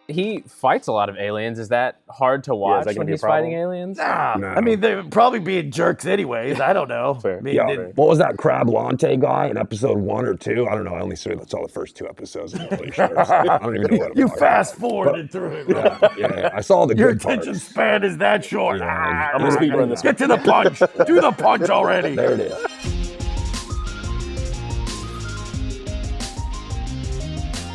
He fights a lot of aliens. Is that hard to watch when he's fighting aliens? Nah. No. I mean, they're probably being jerks anyways. I don't know. Fair. I mean, What was that Crab Lante guy in episode 1 or 2? I don't know. I only saw the first 2 episodes. I'm not really sure. I don't even know what I'm you talking fast about. forwarded through it. Yeah. I saw the Your good parts. attention span is that short. Yeah. I'm gonna speedrun this. Get to the punch. Do the punch already. There it is.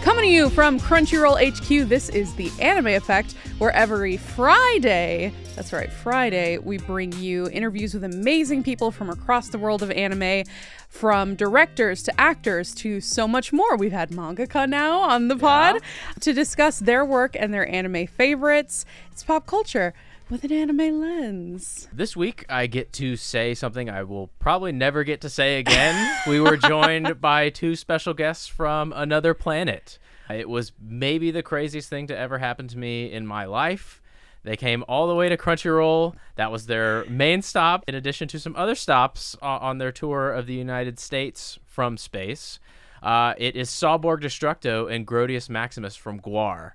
Coming to you from Crunchyroll HQ, this is The Anime Effect, where every Friday, that's right, Friday, we bring you interviews with amazing people from across the world of anime, from directors to actors to so much more. We've had mangaka now on the pod to discuss their work and their anime favorites. It's pop culture with an anime lens. This week, I get to say something I will probably never get to say again. We were joined by 2 special guests from another planet. It was maybe the craziest thing to ever happen to me in my life. They came all the way to Crunchyroll. That was their main stop, in addition to some other stops on their tour of the United States from space. It is Sawborg Destructo and Grodius Maximus from GWAR.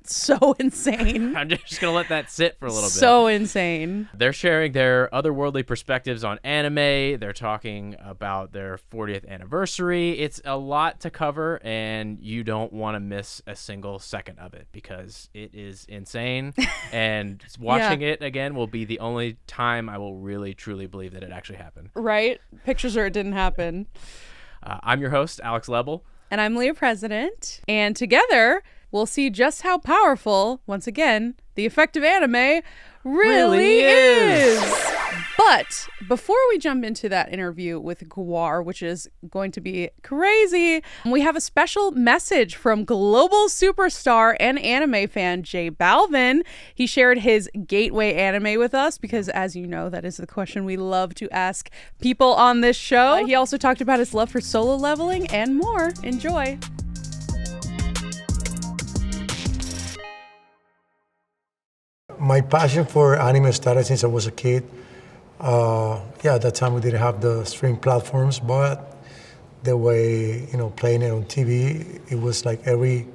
So insane. I'm just going to let that sit for a little bit. So insane. They're sharing their otherworldly perspectives on anime. They're talking about their 40th anniversary. It's a lot to cover, and you don't want to miss a single second of it because it is insane. And watching it again will be the only time I will really, truly believe that it actually happened. Right? Pictures or it didn't happen. I'm your host, Alex Lebel. And I'm Leah President. And together, we'll see just how powerful, once again, the effect of anime really is. But before we jump into that interview with GWAR, which is going to be crazy, we have a special message from global superstar and anime fan J Balvin. He shared his gateway anime with us because, as you know, that is the question we love to ask people on this show. He also talked about his love for solo leveling and more. Enjoy. My passion for anime started since I was a kid. At that time we didn't have the streaming platforms, but the way, playing it on TV, it was like every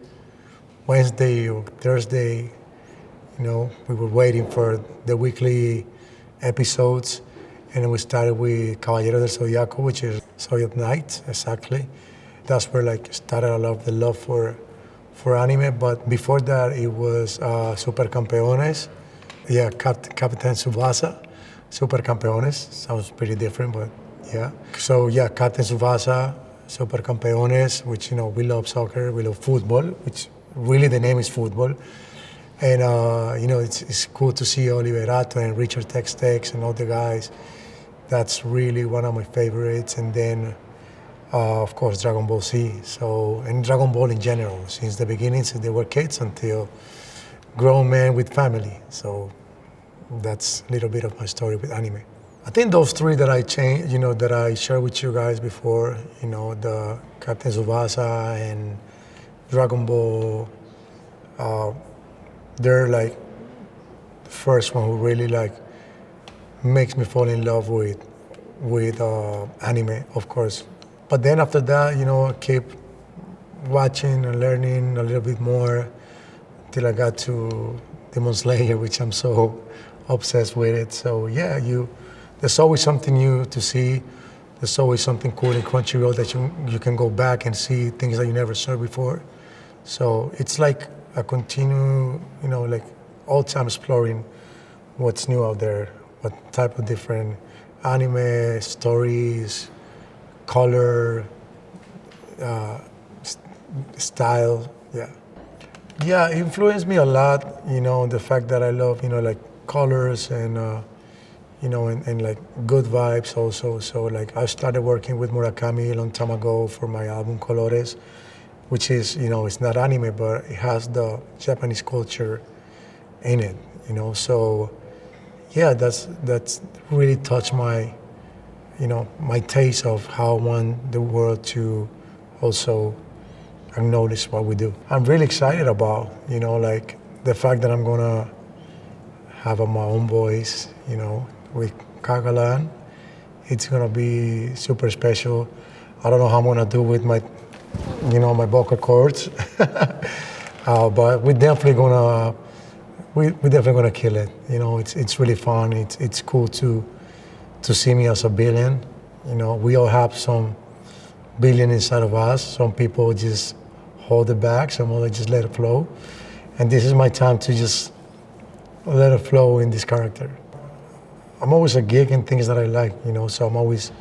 Wednesday or Thursday, we were waiting for the weekly episodes. And then we started with Caballero del Zodiaco, which is Zodiac Night, exactly. That's where started a lot of the love for anime, but before that it was Super Campeones. Captain Tsubasa. Super Campeones. Sounds pretty different, but yeah. So Captain Tsubasa, Super Campeones, which, we love soccer, we love football, which really the name is football. And, it's cool to see Oliverato and Richard Tex and all the guys. That's really one of my favorites. And then, of course, Dragon Ball Z. And Dragon Ball in general, since the beginning, since they were kids until grown men with family. So that's a little bit of my story with anime. I think those 3 that I changed, that I shared with you guys before, the Captain Tsubasa and Dragon Ball, they're the first one who really makes me fall in love with anime, of course. But then after that, I kept watching and learning a little bit more till I got to Demon Slayer, which I'm so obsessed with it. So there's always something new to see. There's always something cool in Crunchyroll that you can go back and see things that you never saw before. So it's like a continue, all time exploring what's new out there, what type of different anime, stories, color, style, Yeah, it influenced me a lot, the fact that I love, colors and, and good vibes also. So I started working with Murakami a long time ago for my album Colores, which is, it's not anime, but it has the Japanese culture in it, So, that's really touched my, my taste of how I want the world to also acknowledge what we do. I'm really excited about, the fact that I'm gonna have my own voice, with Kagalan. It's gonna be super special. I don't know how I'm gonna do with my, my vocal cords, But we're definitely gonna kill it. You know, it's really fun. It's cool to see me as a villain. You know, we all have some villain inside of us. Some people just hold it back. Some others just let it flow. And this is my time to just let it flow in this character. I'm always a geek in things that I like, you know, so I'm always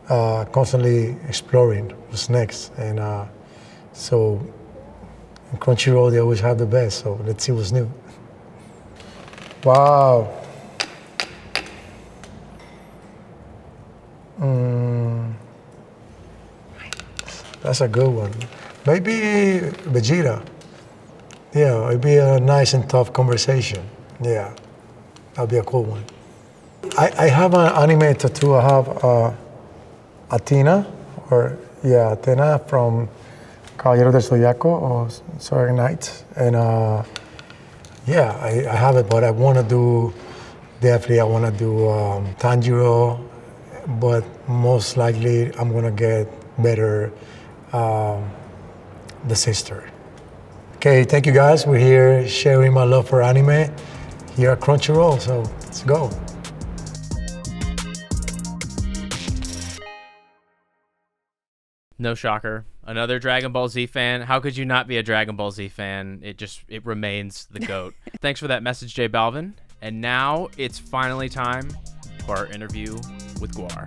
constantly exploring what's next. And so in Crunchyroll, they always have the best, so let's see what's new. Wow. That's a good one. Maybe Vegeta. Yeah, it'd be a nice and tough conversation. Yeah, that'd be a cool one. I have an anime tattoo. I have Athena from Caballero del Zodiaco or Zodiac Knights. And yeah, I have it, but I want to do Tanjiro, but most likely I'm going to get better the sister. Okay, thank you guys. We're here sharing my love for anime here at Crunchyroll, so let's go. No shocker. Another Dragon Ball Z fan. How could you not be a Dragon Ball Z fan? It remains the GOAT. Thanks for that message, J Balvin. And now it's finally time for our interview with GWAR.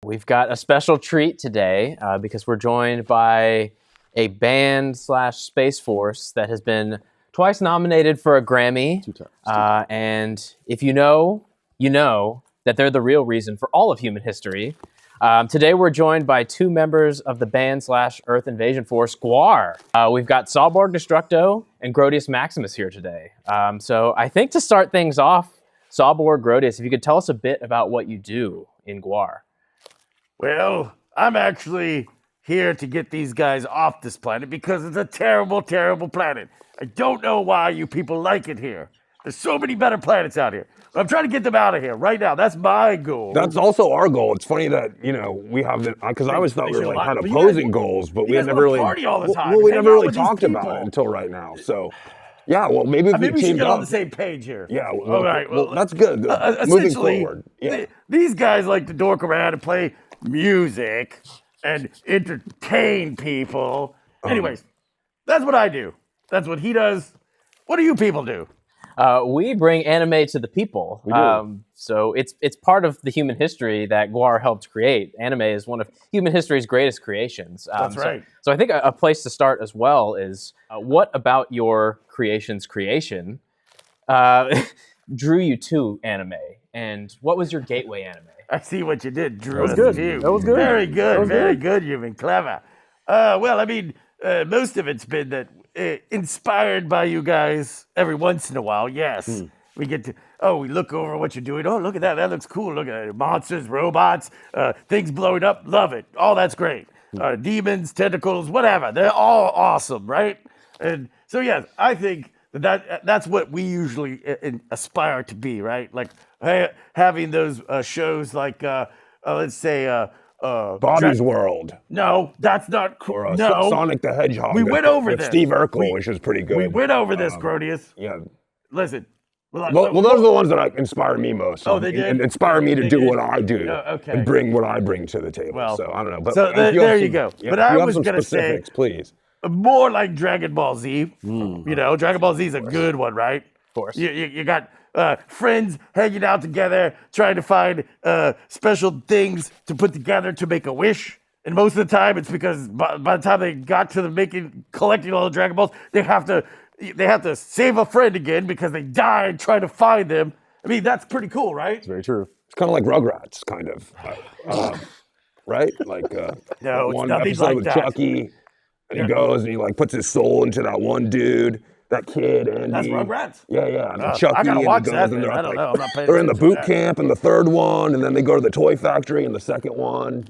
We've got a special treat today because we're joined by a band / Space Force that has been twice nominated for a Grammy. Two times. And if you know that they're the real reason for all of human history. Today we're joined by two members of the band / Earth Invasion Force, GWAR. We've got Sawborg Destructo and Grodius Maximus here today. So I think to start things off, Sawborg, Grodius, if you could tell us a bit about what you do in GWAR. Well, I'm actually here to get these guys off this planet because it's a terrible, terrible planet. I don't know why you people like it here. There's so many better planets out here. But I'm trying to get them out of here right now. That's my goal. That's also our goal. It's funny that, you know, we have the, because I always thought we were like had opposing goals, but we had never really party all the time. Well, we never really talked about it until right now. So, yeah, well, maybe if we should teamed get up on the same page here. Yeah, all right. Well, that's good. Moving forward. Yeah. These guys like to dork around and play music and entertain people. Anyways, that's what I do. That's what he does. What do you people do? We bring anime to the people. We do. So it's part of the human history that GWAR helped create. Anime is one of human history's greatest creations. That's right. So I think a place to start as well is what about your creation's creation drew you to anime? And what was your gateway anime? I see what you did, Drew. That was good. That was good. Very good. That was Very good. good. You've been clever. Well, I mean, most of it's been that inspired by you guys every once in a while. Yes. We get to, we look over what you're doing. Oh, look at that. That looks cool. Look at it. Monsters, robots, things blowing up. Love it. All that's great. Demons, tentacles, whatever. They're all awesome, right? And so, yes, I think that's what we usually aspire to be, right? Like having those shows like, let's say, Bobby's World. No, that's not cool. Or no. Sonic the Hedgehog. We went over with this. Steve Urkel, which is pretty good. We went over this, Grodius. Yeah. Listen. Well, those are the ones that inspire me most. Oh, they did? And inspire me to do what I do. Okay. And bring what I bring to the table. Well, so I don't know. But so there you go. Yeah, but I was going to say, please. More like Dragon Ball Z. You know, Dragon Ball Z is a good one, right? Of course. You got friends hanging out together, trying to find special things to put together to make a wish. And most of the time, it's because by the time they got to collecting all the Dragon Balls, they have to save a friend again because they died trying to find them. I mean, that's pretty cool, right? It's very true. It's kind of like Rugrats, kind of. Right? Like No, it's one nothing episode like with that. Chucky, and he goes and he like puts his soul into that one dude. That kid, Andy. That's Rugrats? Yeah. And Chucky, I gotta and watch he goes, that. and they're I don't know. I'm not paying they're in the attention to boot that. camp in the third one, and then they go to the toy factory in the second one.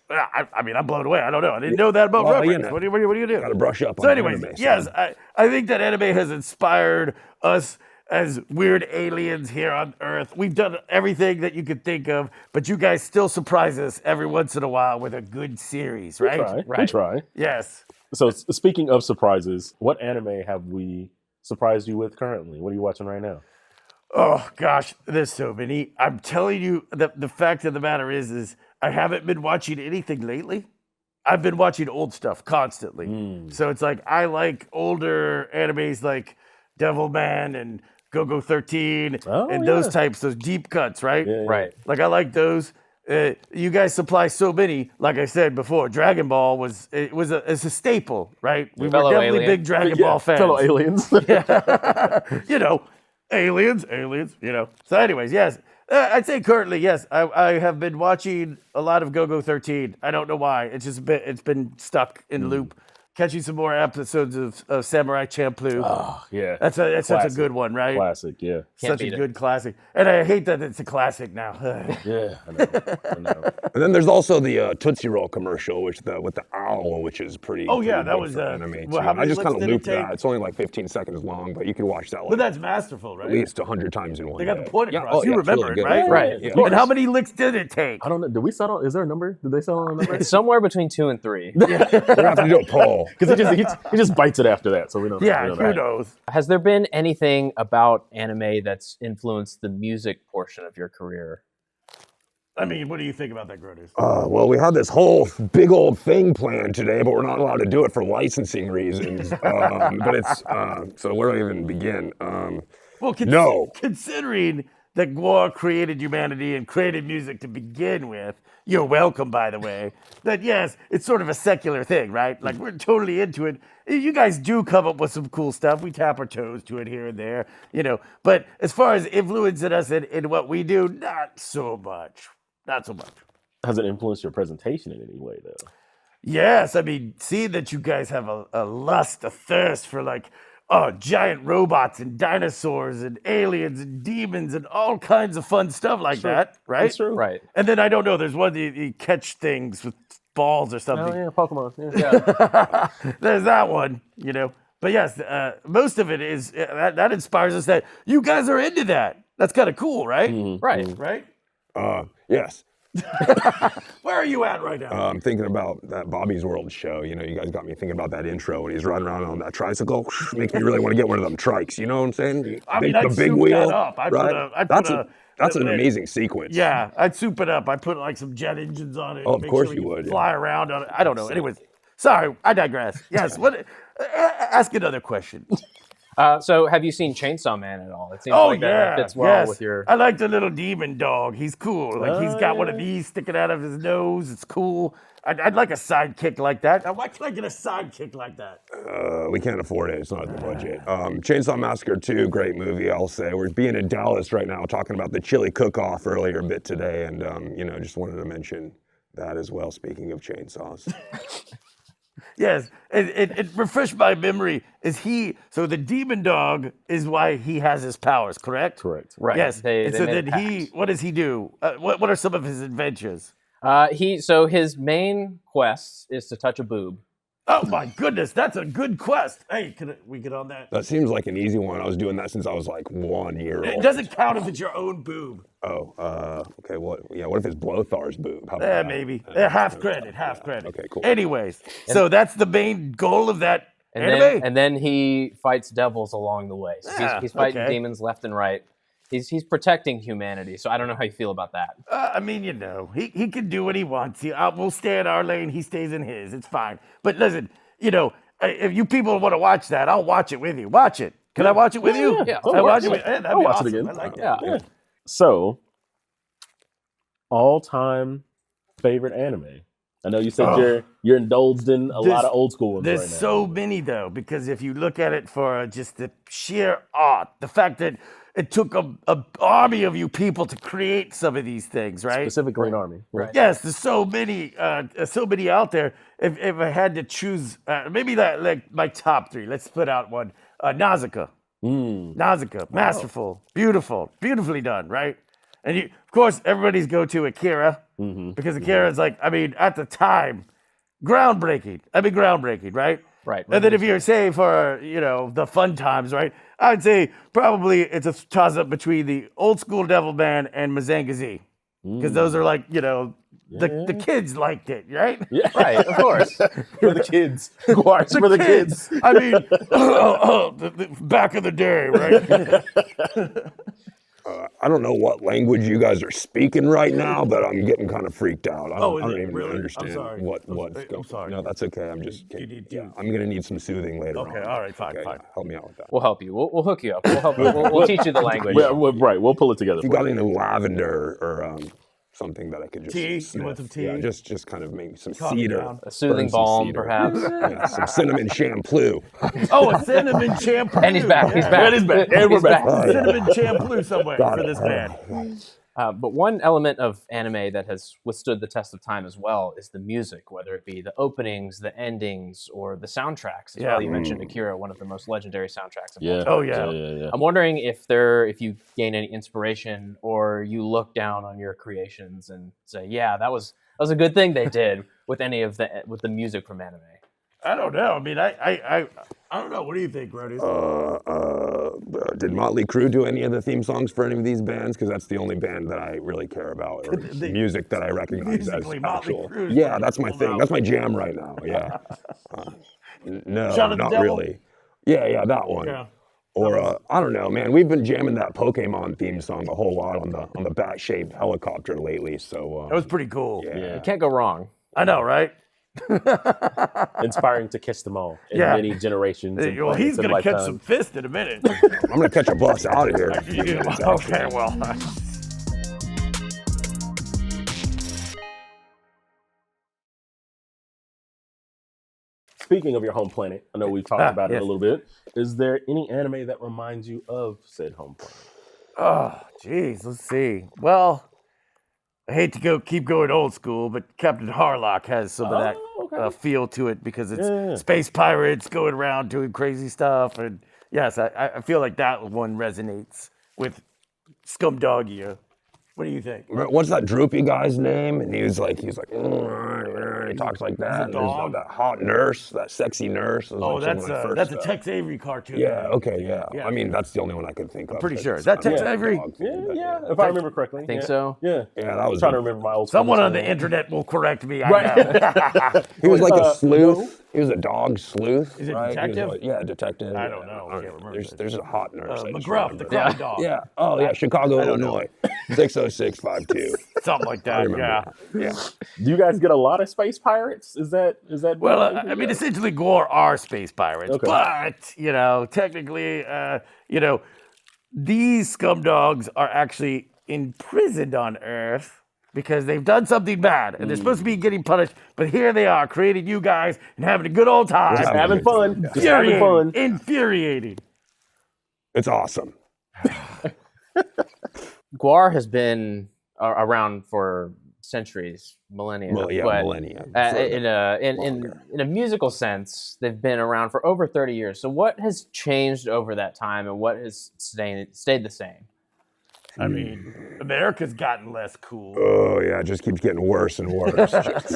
I mean, I'm blown away. I don't know. I didn't know that about Well, Rugrats. you know. What do you do? Got to brush up on So anyways, anime. yes, I think that anime has inspired us as weird aliens here on Earth. We've done everything that you could think of, but you guys still surprise us every once in a while with a good series, right? We try. Yes. So speaking of surprises, what anime have we surprised you with currently? What are you watching right now? Oh gosh, there's so many. I'm telling you, the fact of the matter is I haven't been watching anything lately. I've been watching old stuff constantly. So it's like I like older animes like Devilman and Go-Go 13 and those types, those deep cuts, right? Right. Like I like those. You guys supply so many. Like I said before, Dragon Ball it's a staple, right? We were Fellow definitely alien. big Dragon Ball fans. Fellow aliens. You know, aliens, you know. So anyways, yes. I'd say currently, yes. I have been watching a lot of Go-Go 13. I don't know why. It's been stuck in loop. Catching some more episodes of Samurai Champloo. Oh, yeah. That's such a good one, right? Classic, yeah. Such a good classic. And I hate that it's a classic now. Yeah, I know. And then there's also the Tootsie Roll commercial, with the owl, which is pretty. Oh, yeah, pretty that good was, for anime, well, too. how many I just kind licks of did it looped that. take? It's only like 15 seconds long, but you can watch that But like that's masterful, right? at least 100 times in one They got day. the point Yeah, across. oh, You yeah, it's remember really it, good. right? Right. Yeah. And how many licks did it take? I don't know. Did we settle? Is there a number? Did they settle on a number? It's somewhere between 2 and 3. We're gonna have to do a poll. Because he just bites it after that, so we don't. Yeah, we don't who knows? Has there been anything about anime that's influenced the music portion of your career? I mean, what do you think about that, Grodius? Well, we had this whole big old thing planned today, but we're not allowed to do it for licensing reasons. But it's so where do I even begin? Well, No. Considering that GWAR created humanity and created music to begin with, you're welcome, by the way, that yes, it's sort of a secular thing, right? Like we're totally into it. You guys do come up with some cool stuff. We tap our toes to it here and there, you know. But as far as influencing us in what we do, not so much. Not so much. Has it influenced your presentation in any way, though? Yes, I mean, seeing that you guys have a lust, a thirst for like, giant robots and dinosaurs and aliens and demons and all kinds of fun stuff like that, right? That's true. Right. And then I don't know, there's one you catch things with balls or something. Oh yeah, Pokemon. Yeah. There's that one, you know. But yes, most of it is that inspires us that you guys are into that. That's kind of cool, right? Right. Right? Yes. Where are you at right now? I'm thinking about that Bobby's World show. You know, you guys got me thinking about that intro when he's riding around on that tricycle. Makes me really want to get one of them trikes. You know what I'm saying? I mean, I'd soup that up. I'd put a- That's an amazing sequence. Yeah, I'd soup it up. I'd put like some jet engines on it. Oh, of make course sure you we would, could Fly around on it. I don't know. Anyways, sorry, I digress. Yes, what? Ask another question. So have you seen Chainsaw Man at all? It seems Oh like yeah, that fits well yes. with your... I like the little demon dog. He's cool. Like he's got one of these sticking out of his nose. It's cool. I'd like a sidekick like that. Why can't I get a sidekick like that? We can't afford it. It's not in the budget. Chainsaw Massacre 2, great movie, I'll say. We're being in Dallas right now, talking about the chili cook-off earlier a bit today, and just wanted to mention that as well. Speaking of chainsaws. Yes, it refreshed my memory. So the demon dog is why he has his powers, correct? Correct. Right. Yes. They and so made then a pact. what does he do? What are some of his adventures? So his main quest is to touch a boob. Oh my goodness, that's a good quest. Hey, can we get on that? That seems like an easy one. I was doing that since I was like 1 year It old. doesn't count if it's your own boob. Oh, okay. What if it's Blothar's boob? How about that? Maybe. Half credit. Okay, cool. Anyways, so that's the main goal of that And anime? then he fights devils along the way. So he's fighting demons left and right. He's protecting humanity. So I don't know how you feel about that. I mean, he can do what he wants. We'll stay in our lane. He stays in his. It's fine. But listen, if you people want to watch that, I'll watch it with you. Watch it. Can I watch it with you? Yeah. Can I watch it with that'd I'll be watch it awesome. again. I like that. Yeah. So, all-time favorite anime. I know you said you're indulged in a lot of old school ones There's right now. so many though, because if you look at it for just the sheer art, the fact that it took a army of you people to create some of these things, right? Pacific Green Army. Right. Yes, there's so many out there. If I had to choose, maybe like my top three. Let's put out one. Nausicaa. Nausicaa, masterful, beautifully done, right? And of course, everybody's go to Akira because Akira is like, at the time, groundbreaking. Groundbreaking, right? Right. And then if you're saying for, the fun times, right? I'd say probably it's a toss-up between the old school Devilman and Mazanga Z. Because those are like, the kids liked it, right? Yeah. Right, of course. For the kids. GWAR's for the kids. I mean, the back of the day, right? I don't know what language you guys are speaking right now, but I'm getting kind of freaked out. I don't even really? I'm understand sorry. what's I'm going. sorry. No, that's okay. I'm just. I'm gonna need some soothing later on. Okay, all right, fine. Help me out with that. We'll help you. We'll hook you up. We'll help you. We'll teach you the language. Right, we'll pull it together. If you for got any lavender or something that I could just Tea? You sniff. want some tea? Yeah, just kind of maybe some Calm cedar. down. A soothing Burn some balm, cedar. perhaps. Yeah, some cinnamon shampoo. Oh, a cinnamon shampoo. And he's back. He's back. And he's back. And we're He's back. Cinnamon shampoo somewhere Got for it. this man. But one element of anime that has withstood the test of time as well is the music, whether it be the openings, the endings, or the soundtracks. As well, you mentioned Akira, one of the most legendary soundtracks of all time. Oh, yeah. I'm wondering if you gain any inspiration or you look down on your creations and say, yeah, that was a good thing they did with the music from anime. I don't know. I mean, I don't know. What do you think, Grodius? Did Motley Crue do any of the theme songs for any of these bands? Because that's the only band that I really care about, or music that I recognize as Musically, Motley actual. Crue's Yeah, pretty that's my cool thing. now. That's my jam right now. Yeah. No, Shaun of the not Devil? really. Yeah, that one. Yeah. Or I don't know, man. We've been jamming that Pokemon theme song a whole lot on the bat-shaped helicopter lately. So That was pretty cool. yeah. You can't go wrong. I know, right? Inspiring to kiss them all in Yeah. many generations. And Well, he's planets and going to catch lifetimes. some fist in a minute. I'm gonna catch a bus out of here. Okay, well. Speaking of your home planet, I know we've talked about it yes. a little bit. Is there any anime that reminds you of said home planet? Oh, geez, let's see. Well, I hate to keep going old school, but Captain Harlock has some of that feel to it because it's space pirates going around doing crazy stuff. And yes, I feel like that one resonates with Scumdogia. What do you think? What's that droopy guy's name? And he talks like that. And there's that hot nurse, that sexy nurse. Oh, that's a Tex Avery cartoon. Yeah. Okay. Yeah. I mean, that's the only one I could think of. Pretty sure. Is that Tex Avery? Yeah, if I remember correctly. Think so? Yeah. Yeah, that was. I'm trying to remember my old Someone school on the name. internet will correct me. I know. He was like a sleuth. He was a dog sleuth. Is it right? He was detective? detective. I don't know. I can't remember. There's a hot nurse. I just McGruff, the remember. crime dog. Yeah. Oh yeah, Chicago, Illinois, 60652. Something like that. Yeah. Yeah. Do you guys get a lot of space pirates? Is that? Well, I mean, essentially, GWAR are space pirates, Okay. but technically, these scumdogs are actually imprisoned on Earth because they've done something bad, and they're supposed to be getting punished. But here they are, creating you guys and having a good old time, Just having fun. Just having fun. Infuriating. It's awesome. GWAR has been around for centuries, millennia. Well, yeah, but, millennia. in a musical sense, they've been around for over 30 years. So what has changed over that time, and what has stayed the same? I mean, America's gotten less cool. Oh yeah, it just keeps getting worse and worse. Just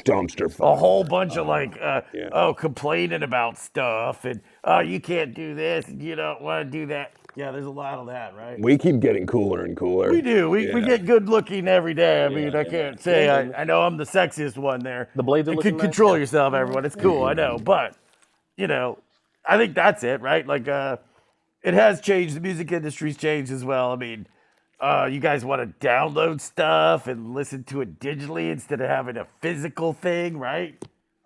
dumpster fire. A whole bunch of complaining about stuff and you can't do this and you don't want to do that. Yeah, there's a lot of that, right? We keep getting cooler and cooler. We do. We get good looking every day. I mean, I can't say I know I'm the sexiest one there. The blades are You looking can nice. control yourself, everyone. It's cool, I know. But, I think that's it, right? Like, it has changed. The music industry's changed as well. I mean, you guys want to download stuff and listen to it digitally instead of having a physical thing, right?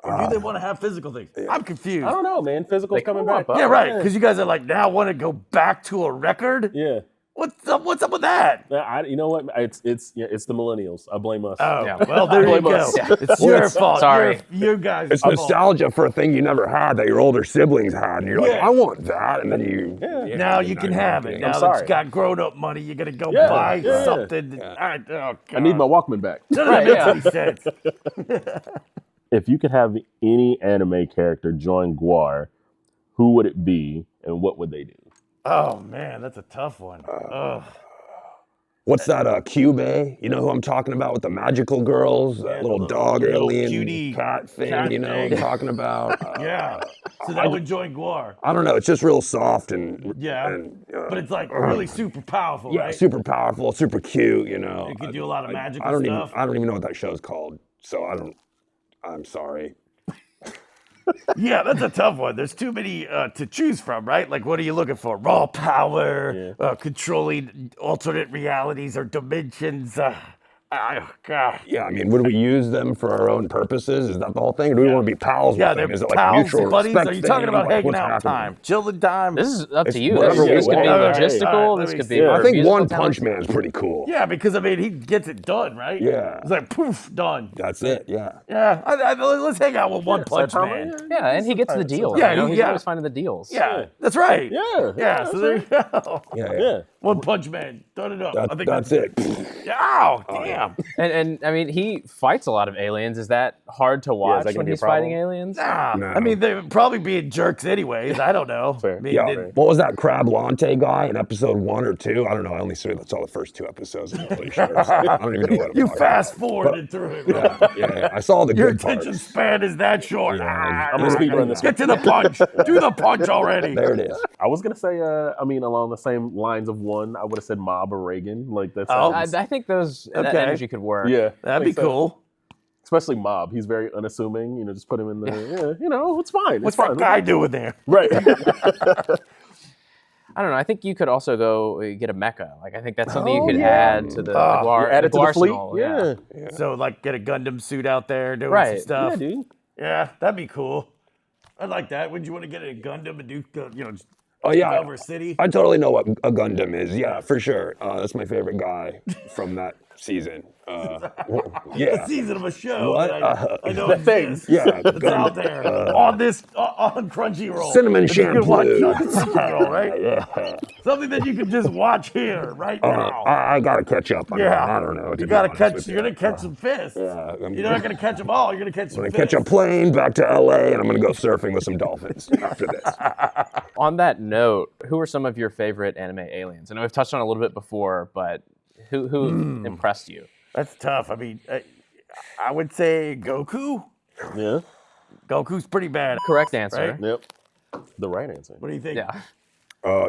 Or do they want to have physical things? I'm confused. I don't know, man. Physical's coming back. Yeah, right. Because you guys are like now want to go back to a record. Yeah. What's up with that? You know what? It's the millennials. I blame us. Oh, Yeah. well, there you Blame go. us. It's your fault. Sorry. You guys. It's nostalgia for a thing you never had that your older siblings had, and you're like, Yeah. I want that, and then you. Now you can have it. Now that sorry. you got grown-up money, you're gonna go Yeah, buy yeah. something. I need my Walkman back. None of that makes any sense. If you could have any anime character join GWAR, who would it be, and what would they do? Oh man, that's a tough one. What's that, Cube? You know who I'm talking about with the magical girls? That little dog little alien cutie cat thing, cat you know what I'm thing. talking about? Yeah. So that would join GWAR. I don't know. It's just real soft and But it's like really super powerful, yeah, right? super powerful, super cute. You know, It can do a lot of magical I don't stuff. I don't even know what that show's called. So I'm sorry. Yeah, that's a tough one. There's too many to choose from, right? Like, what are you looking for? Raw power, controlling alternate realities or dimensions. God. Yeah, I mean, would we use them for our own purposes? Is that the whole thing? Or do we want to be pals Yeah, with they're them? Is it like pals, mutual buddies. respect Are you talking thing? about Like, hanging what's out happening? time, chilling time? This is up It's to you. whatever This we could be want. logistical. All right, This could let me be. see. I for think musical One talent. Punch Man's pretty cool. Yeah, because I mean, he gets it done, right? Yeah. It's like poof, done. That's it. Yeah. Yeah, let's hang out with One Punch Man. Yeah, and he gets the deals. Yeah, you know? He's yeah. always finding the deals. Yeah, that's right. Yeah. So there you go. Yeah. One Punch Man, done it up. I think That's it. Ow, damn. And I mean, he fights a lot of aliens. Is that hard to watch that gonna when be a he's fighting problem? aliens? Nah. No. I mean, they're probably being jerks anyways. I don't know. Fair. I mean, Yeah. they- What was that Crab Lante guy in episode 1 or 2? I don't know. I only saw the first 2 episodes. I'm not really sure. So I don't even know what I'm you talking fast forwarded through it. Right? Yeah. I saw the Your good attention parts. span is that short. I'm gonna speed run this Get to the punch. Do the punch already. There it is. I was gonna say, I mean, along the same lines of one, I would have said Mob or Reagan. Like that's I think that Okay. energy could work. yeah, That'd be like, so- cool. Especially Mob, he's very unassuming. You know, just put him in the, you know, it's fine. What's it's fine. that guy doing there? Right. I don't know. I think you could also go get a mecha. Like I think that's something you could add to the GWAR. Add it to the fleet. arsenal, Yeah. So, like, get a Gundam suit out there doing Right. some stuff. Yeah, dude. Yeah, that'd be cool. I'd like that. Would you want to get a Gundam and do, just Oh yeah, over a city? I totally know what a Gundam is. Yeah, for sure. That's my favorite guy from that season. Yeah. A season of a show. What? That I know things. exists. Yeah, It's out there on Crunchyroll. Cinnamon That you can watch shampoo. on Crunchyroll, right? Yeah. Something that you can just watch here right now. I gotta catch up. I don't know. You gotta catch. You're gonna catch some fish. Yeah, You're not gonna catch them all. You're gonna catch some I'm fish. gonna catch a plane back to LA, and I'm gonna go surfing with some dolphins after this. On that note, who are some of your favorite anime aliens? I know we've touched on it a little bit before, but who impressed you? That's tough. I mean, I would say Goku. Yeah. Goku's pretty bad. Correct answer. Right? Yep. The right answer. What do you think? Yeah.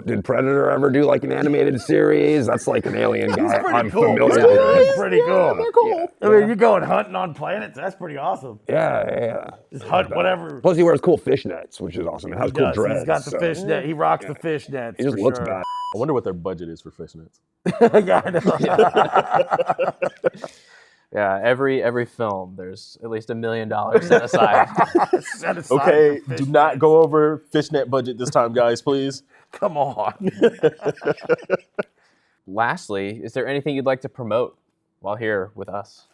Did Predator ever do like an animated series? That's like an alien guy pretty I'm cool. familiar with. He's pretty cool. They're cool. I mean, you're going hunting on planets. That's pretty awesome. Yeah. Just hunt whatever. Plus, he wears cool fishnets, which is awesome. It has cool Does. dreads. He's got the so fish net. He rocks the fish nets. He just for looks sure. bad. I wonder what their budget is for fishnets. Yeah, I know. Yeah, every film, there's at least $1 million set aside. Set aside Okay, for fish do not nets. go over fishnet budget this time, guys, please. Come on. Lastly, is there anything you'd like to promote while here with us?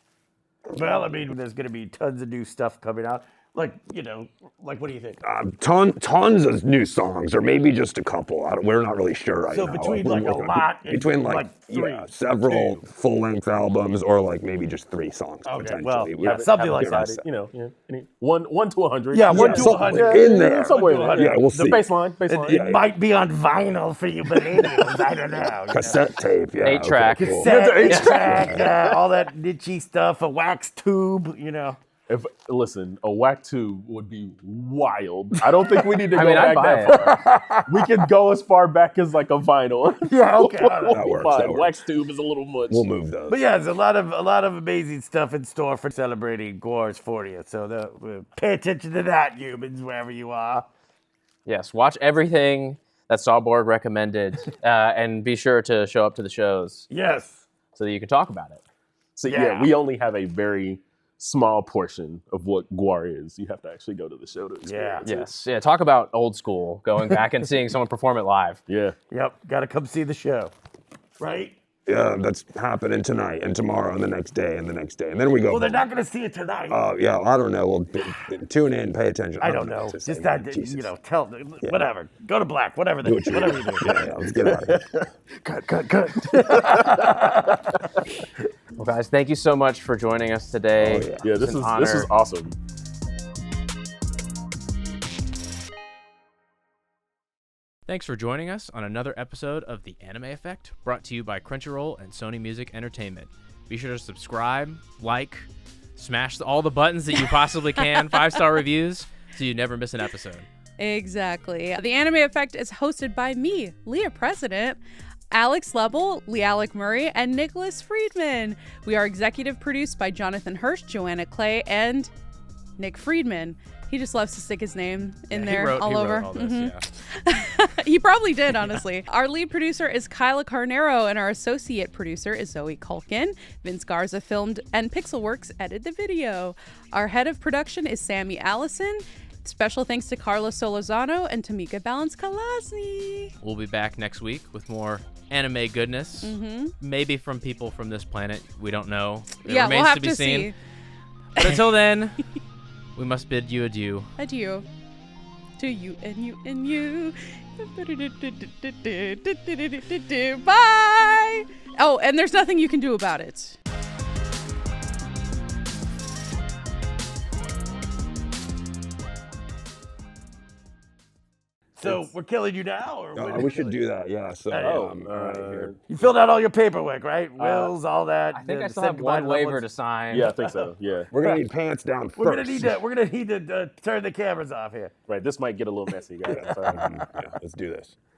Well, I mean, there's going to be tons of new stuff coming out. Like, what do you think? Tons of new songs, or maybe just a couple. We're not really sure right So now. between, We're like, a working on- lot and, between like, three, several full-length albums, or like maybe just 3 songs. Okay, well, potentially. yeah, something like haven't that. decided. You know, one to 100. Yeah, one Yeah, to something 100. in there. Somewhere in 1 to there. 100. Yeah, we'll The see. baseline. It might be on vinyl for you millennials. I don't know. Cassette tape, yeah. 8-track. cool. Cassette, 8-track, all that niche stuff, a wax tube, Listen, a whack 2 would be wild. I don't think we need to I go mean, I'd back buy that far. We can go as far back as like a vinyl. Yeah, okay. That works, Fine. that works. Wax tube is a little much. We'll move those. But yeah, there's a lot of amazing stuff in store for celebrating GWAR's 40th. So pay attention to that, humans, wherever you are. Yes, watch everything that Sawborg recommended, and be sure to show up to the shows Yes. so that you can talk about it. So Yeah. yeah, we only have a very small portion of what GWAR is. You have to actually go to the show to experience it. Yes, yeah. Talk about old school, going back and seeing someone perform it live. Yeah. Yep. Got to come see the show. Right? Yeah, that's happening tonight and tomorrow and the next day and the next day. And then we go. Well, they're home. not going to see it tonight. Oh, yeah, I don't know. Well, tune in, pay attention. I don't know. what to say, Just that, man. Jesus. tell whatever. Go to black, whatever Do what you whatever you do. Yeah, let's get out of here. Cut. Well, guys, thank you so much for joining us today. Oh, yeah. Yeah, It's this an is honor. awesome. Thanks for joining us on another episode of The Anime Effect, brought to you by Crunchyroll and Sony Music Entertainment. Be sure to subscribe, like, smash all the buttons that you possibly can, 5-star reviews, so you never miss an episode. Exactly. The Anime Effect is hosted by me, Leah President, Alex Lebel, LeAlec Murray, and Nicholas Friedman. We are executive produced by Jonathan Hirsch, Joanna Clay, and Nick Friedman. He just loves to stick his name in there he all over. wrote all this, He probably did, honestly. Our lead producer is Kyla Carnero, and our associate producer is Zoe Culkin. Vince Garza filmed, and Pixelworks edited the video. Our head of production is Sammy Allison. Special thanks to Carla Solorzano and Tamika Balance-Kalazi. We'll be back next week with more anime goodness. Maybe from people from this planet. We don't know. It Yeah, remains we'll have to be to seen. see. But until then, we must bid you adieu. Adieu. To you and you and you. Bye. Oh, and there's nothing you can do about it. So we're killing you now, or when We should do that, yeah. So, right here. You filled out all your paperwork, right? Wills, all that. I think I still said have goodbye one to loved waiver ones. to sign. Yeah, I think so. Yeah. We're gonna need pants down first. We're gonna need to turn the cameras off here. Right. This might get a little messy, guys. Yeah, let's do this.